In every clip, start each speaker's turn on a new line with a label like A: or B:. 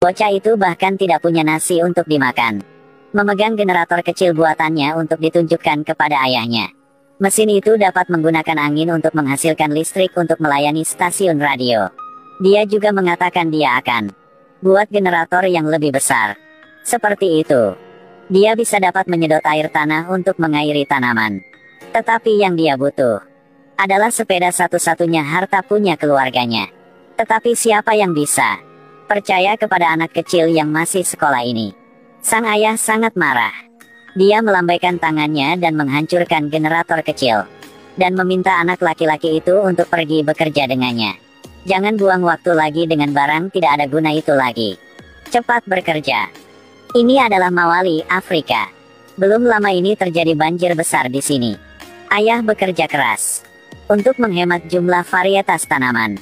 A: Bocah itu bahkan tidak punya nasi untuk dimakan. Memegang generator kecil buatannya untuk ditunjukkan kepada ayahnya. Mesin itu dapat menggunakan angin untuk menghasilkan listrik untuk melayani stasiun radio. Dia juga mengatakan dia akan buat generator yang lebih besar. Seperti itu. Dia bisa dapat menyedot air tanah untuk mengairi tanaman. Tetapi yang dia butuh adalah sepeda satu-satunya harta punya keluarganya. Tetapi siapa yang bisa percaya kepada anak kecil yang masih sekolah ini? Sang ayah sangat marah. Dia melambaikan tangannya dan menghancurkan generator kecil. Dan meminta anak laki-laki itu untuk pergi bekerja dengannya. Jangan buang waktu lagi dengan barang tidak ada guna itu lagi. Cepat bekerja. Ini adalah Mawali, Afrika. Belum lama ini terjadi banjir besar di sini. Ayah bekerja keras untuk menghemat jumlah varietas tanaman.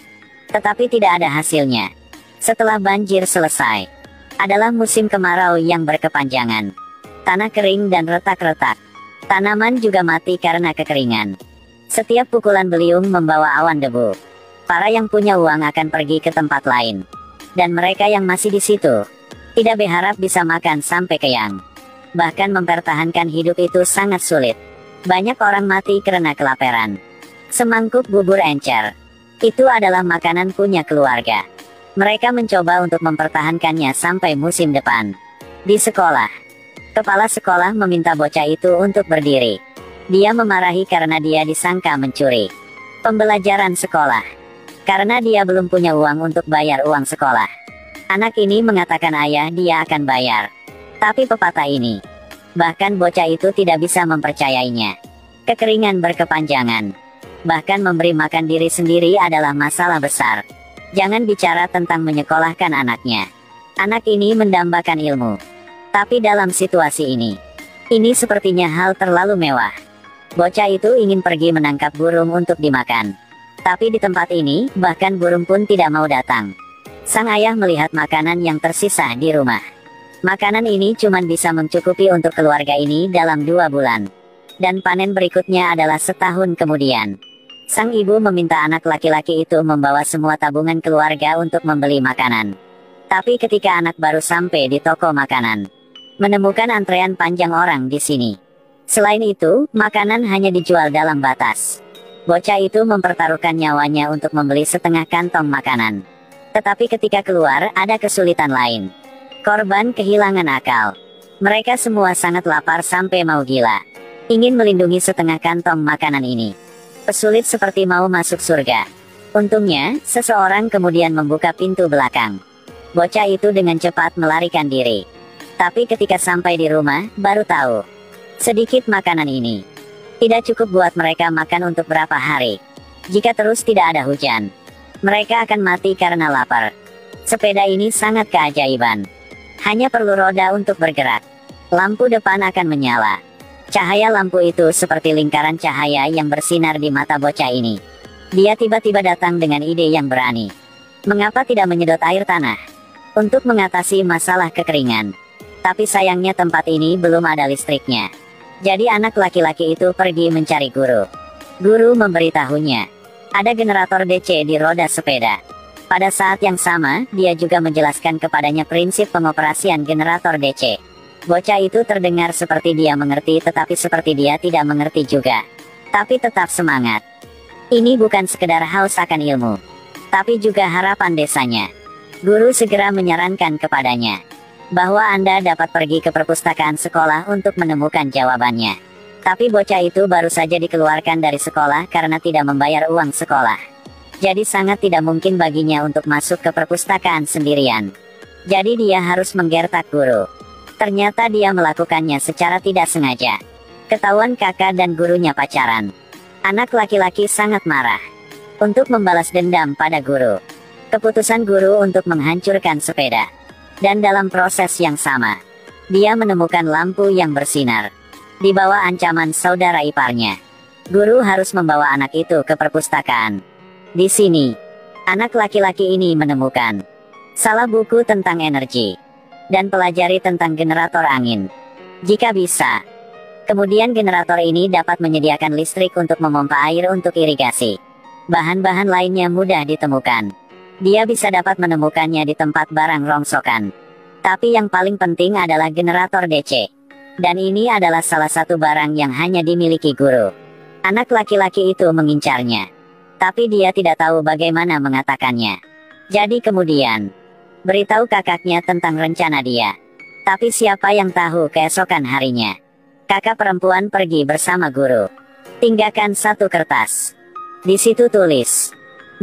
A: Tetapi tidak ada hasilnya. Setelah banjir selesai, adalah musim kemarau yang berkepanjangan. Tanah kering dan retak-retak. Tanaman juga mati karena kekeringan. Setiap pukulan beliung membawa awan debu. Para yang punya uang akan pergi ke tempat lain. Dan mereka yang masih di situ tidak berharap bisa makan sampai kenyang. Bahkan mempertahankan hidup itu sangat sulit. Banyak orang mati karena kelaparan. Semangkuk bubur encer. Itu adalah makanan punya keluarga. Mereka mencoba untuk mempertahankannya sampai musim depan. Di sekolah, kepala sekolah meminta bocah itu untuk berdiri. Dia memarahi karena dia disangka mencuri pembelajaran sekolah. Karena dia belum punya uang untuk bayar uang sekolah. Anak ini mengatakan ayah dia akan bayar. Tapi pepatah ini, bahkan bocah itu tidak bisa mempercayainya. Kekeringan berkepanjangan. Bahkan memberi makan diri sendiri adalah masalah besar. Jangan bicara tentang menyekolahkan anaknya. Anak ini mendambakan ilmu. Tapi dalam situasi ini sepertinya hal terlalu mewah. Bocah itu ingin pergi menangkap burung untuk dimakan. Tapi di tempat ini, bahkan burung pun tidak mau datang. Sang ayah melihat makanan yang tersisa di rumah. Makanan ini cuma bisa mencukupi untuk keluarga ini dalam 2 bulan. Dan panen berikutnya adalah setahun kemudian. Sang ibu meminta anak laki-laki itu membawa semua tabungan keluarga untuk membeli makanan. Tapi ketika anak baru sampai di toko makanan, menemukan antrean panjang orang di sini. Selain itu, makanan hanya dijual dalam batas. Bocah itu mempertaruhkan nyawanya untuk membeli setengah kantong makanan. Tetapi ketika keluar, ada kesulitan lain. Korban kehilangan akal. Mereka semua sangat lapar sampai mau gila. Ingin melindungi setengah kantong makanan ini. Pesulit seperti mau masuk surga. Untungnya, seseorang kemudian membuka pintu belakang. Bocah itu dengan cepat melarikan diri. Tapi ketika sampai di rumah, baru tahu. Sedikit makanan ini tidak cukup buat mereka makan untuk berapa hari. Jika terus tidak ada hujan, mereka akan mati karena lapar. Sepeda ini sangat keajaiban. Hanya perlu roda untuk bergerak. Lampu depan akan menyala. Cahaya lampu itu seperti lingkaran cahaya yang bersinar di mata bocah ini. Dia tiba-tiba datang dengan ide yang berani. Mengapa tidak menyedot air tanah untuk mengatasi masalah kekeringan? Tapi sayangnya tempat ini belum ada listriknya. Jadi anak laki-laki itu pergi mencari guru. Guru memberitahunya, ada generator DC di roda sepeda. Pada saat yang sama, dia juga menjelaskan kepadanya prinsip pengoperasian generator DC. Bocah itu terdengar seperti dia mengerti, tetapi seperti dia tidak mengerti juga. Tapi tetap semangat. Ini bukan sekedar haus akan ilmu, tapi juga harapan desanya. Guru segera menyarankan kepadanya bahwa Anda dapat pergi ke perpustakaan sekolah untuk menemukan jawabannya. Tapi bocah itu baru saja dikeluarkan dari sekolah karena tidak membayar uang sekolah. Jadi sangat tidak mungkin baginya untuk masuk ke perpustakaan sendirian. Jadi dia harus menggertak guru. Ternyata dia melakukannya secara tidak sengaja. Ketahuan kakak dan gurunya pacaran. Anak laki-laki sangat marah untuk membalas dendam pada guru. Keputusan guru untuk menghancurkan sepeda. Dan dalam proses yang sama, dia menemukan lampu yang bersinar. Di bawah ancaman saudara iparnya, guru harus membawa anak itu ke perpustakaan. Di sini, anak laki-laki ini menemukan salah buku tentang energi dan pelajari tentang generator angin. Jika bisa, kemudian generator ini dapat menyediakan listrik untuk memompa air untuk irigasi. Bahan-bahan lainnya mudah ditemukan. Dia bisa dapat menemukannya di tempat barang rongsokan. Tapi yang paling penting adalah generator DC. Dan ini adalah salah satu barang yang hanya dimiliki guru. Anak laki-laki itu mengincarnya. Tapi dia tidak tahu bagaimana mengatakannya. Jadi kemudian, beritahu kakaknya tentang rencana dia. Tapi siapa yang tahu keesokan harinya? Kakak perempuan pergi bersama guru. Tinggalkan satu kertas. Di situ tulis,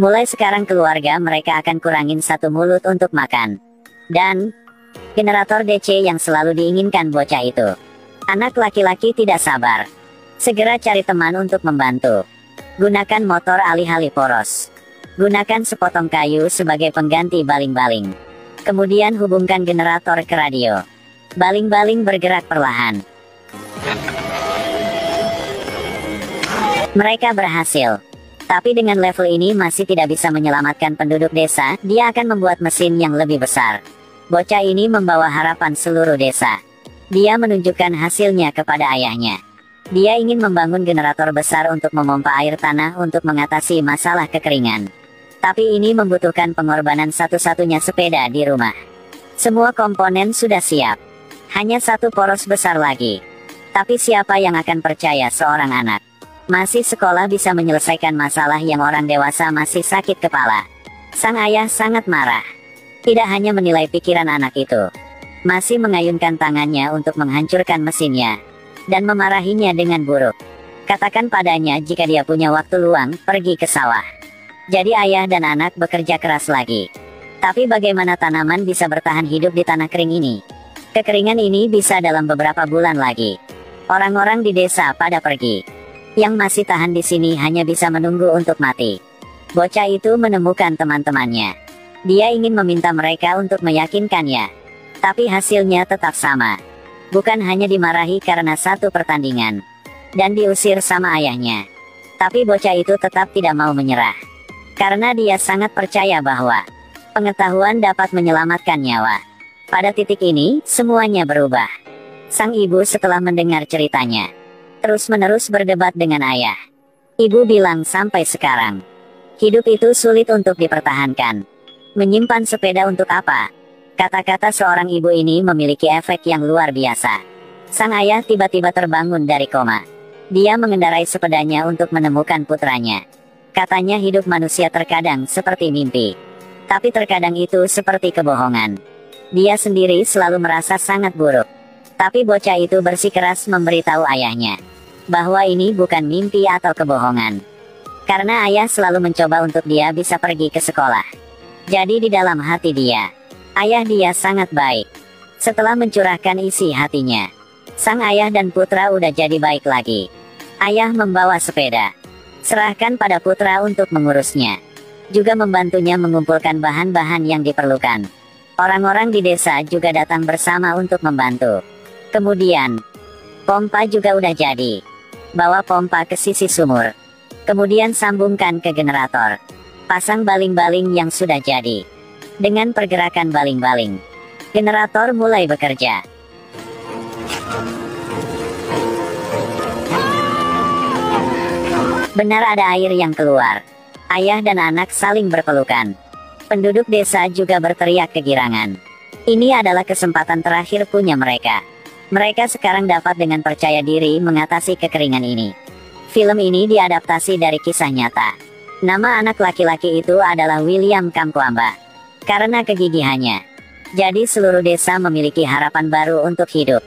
A: mulai sekarang keluarga mereka akan kurangin satu mulut untuk makan. Dan, generator DC yang selalu diinginkan bocah itu. Anak laki-laki tidak sabar. Segera cari teman untuk membantu. Gunakan motor alih-alih poros. Gunakan sepotong kayu sebagai pengganti baling-baling. Kemudian hubungkan generator ke radio. Baling-baling bergerak perlahan. Mereka berhasil. Tapi dengan level ini masih tidak bisa menyelamatkan penduduk desa, dia akan membuat mesin yang lebih besar. Bocah ini membawa harapan seluruh desa. Dia menunjukkan hasilnya kepada ayahnya. Dia ingin membangun generator besar untuk memompa air tanah untuk mengatasi masalah kekeringan. Tapi ini membutuhkan pengorbanan satu-satunya sepeda di rumah. Semua komponen sudah siap. Hanya satu poros besar lagi. Tapi siapa yang akan percaya seorang anak masih sekolah bisa menyelesaikan masalah yang orang dewasa masih sakit kepala? Sang ayah sangat marah. Tidak hanya menilai pikiran anak itu, masih mengayunkan tangannya untuk menghancurkan mesinnya. Dan memarahinya dengan buruk. Katakan padanya jika dia punya waktu luang, pergi ke sawah. Jadi ayah dan anak bekerja keras lagi. Tapi bagaimana tanaman bisa bertahan hidup di tanah kering ini? Kekeringan ini bisa dalam beberapa bulan lagi. Orang-orang di desa pada pergi. Yang masih tahan di sini hanya bisa menunggu untuk mati. Bocah itu menemukan teman-temannya. Dia ingin meminta mereka untuk meyakinkannya. Tapi hasilnya tetap sama. Bukan hanya dimarahi karena satu pertandingan. Dan diusir sama ayahnya. Tapi bocah itu tetap tidak mau menyerah. Karena dia sangat percaya bahwa pengetahuan dapat menyelamatkan nyawa. Pada titik ini, semuanya berubah. Sang ibu setelah mendengar ceritanya, terus-menerus berdebat dengan ayah. Ibu bilang sampai sekarang, hidup itu sulit untuk dipertahankan. Menyimpan sepeda untuk apa? Kata-kata seorang ibu ini memiliki efek yang luar biasa. Sang ayah tiba-tiba terbangun dari koma. Dia mengendarai sepedanya untuk menemukan putranya. Katanya hidup manusia terkadang seperti mimpi. Tapi terkadang itu seperti kebohongan. Dia sendiri selalu merasa sangat buruk. Tapi bocah itu bersikeras memberitahu ayahnya bahwa ini bukan mimpi atau kebohongan. Karena ayah selalu mencoba untuk dia bisa pergi ke sekolah. Jadi di dalam hati dia, ayah dia sangat baik. Setelah mencurahkan isi hatinya, sang ayah dan putra udah jadi baik lagi. Ayah membawa sepeda. Serahkan pada putra untuk mengurusnya. Juga membantunya mengumpulkan bahan-bahan yang diperlukan. Orang-orang di desa juga datang bersama untuk membantu. Kemudian, pompa juga udah jadi. Bawa pompa ke sisi sumur. Kemudian sambungkan ke generator. Pasang baling-baling yang sudah jadi. Dengan pergerakan baling-baling, generator mulai bekerja. Benar ada air yang keluar. Ayah dan anak saling berpelukan. Penduduk desa juga berteriak kegirangan. Ini adalah kesempatan terakhir punya mereka. Mereka sekarang dapat dengan percaya diri mengatasi kekeringan ini. Film ini diadaptasi dari kisah nyata. Nama anak laki-laki itu adalah William Kamkwamba. Karena kegigihannya, jadi seluruh desa memiliki harapan baru untuk hidup.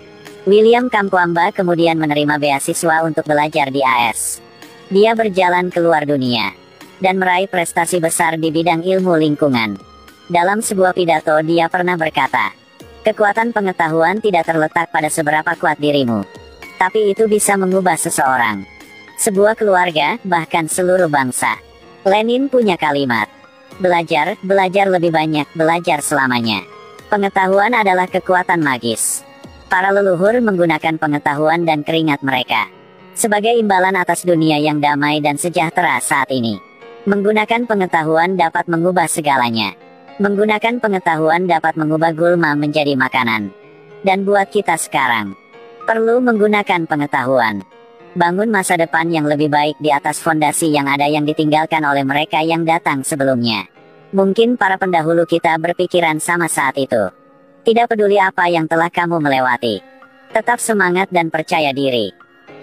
A: William Kamkwamba kemudian menerima beasiswa untuk belajar di AS. Dia berjalan keluar dunia dan meraih prestasi besar di bidang ilmu lingkungan. Dalam sebuah pidato dia pernah berkata, "Kekuatan pengetahuan tidak terletak pada seberapa kuat dirimu, tapi itu bisa mengubah seseorang, sebuah keluarga, bahkan seluruh bangsa." Lenin punya kalimat, "Belajar, belajar lebih banyak, belajar selamanya." Pengetahuan adalah kekuatan magis. Para leluhur menggunakan pengetahuan dan keringat mereka sebagai imbalan atas dunia yang damai dan sejahtera saat ini. Menggunakan pengetahuan dapat mengubah segalanya. Menggunakan pengetahuan dapat mengubah gulma menjadi makanan. Dan buat kita sekarang, perlu menggunakan pengetahuan. Bangun masa depan yang lebih baik di atas fondasi yang ada yang ditinggalkan oleh mereka yang datang sebelumnya. Mungkin para pendahulu kita berpikiran sama saat itu. Tidak peduli apa yang telah kamu melewati. Tetap semangat dan percaya diri.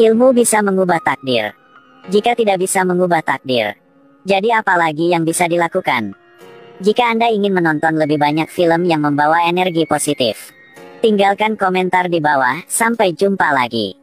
A: Ilmu bisa mengubah takdir. Jika tidak bisa mengubah takdir, jadi apa lagi yang bisa dilakukan? Jika Anda ingin menonton lebih banyak film yang membawa energi positif, tinggalkan komentar di bawah. Sampai jumpa lagi.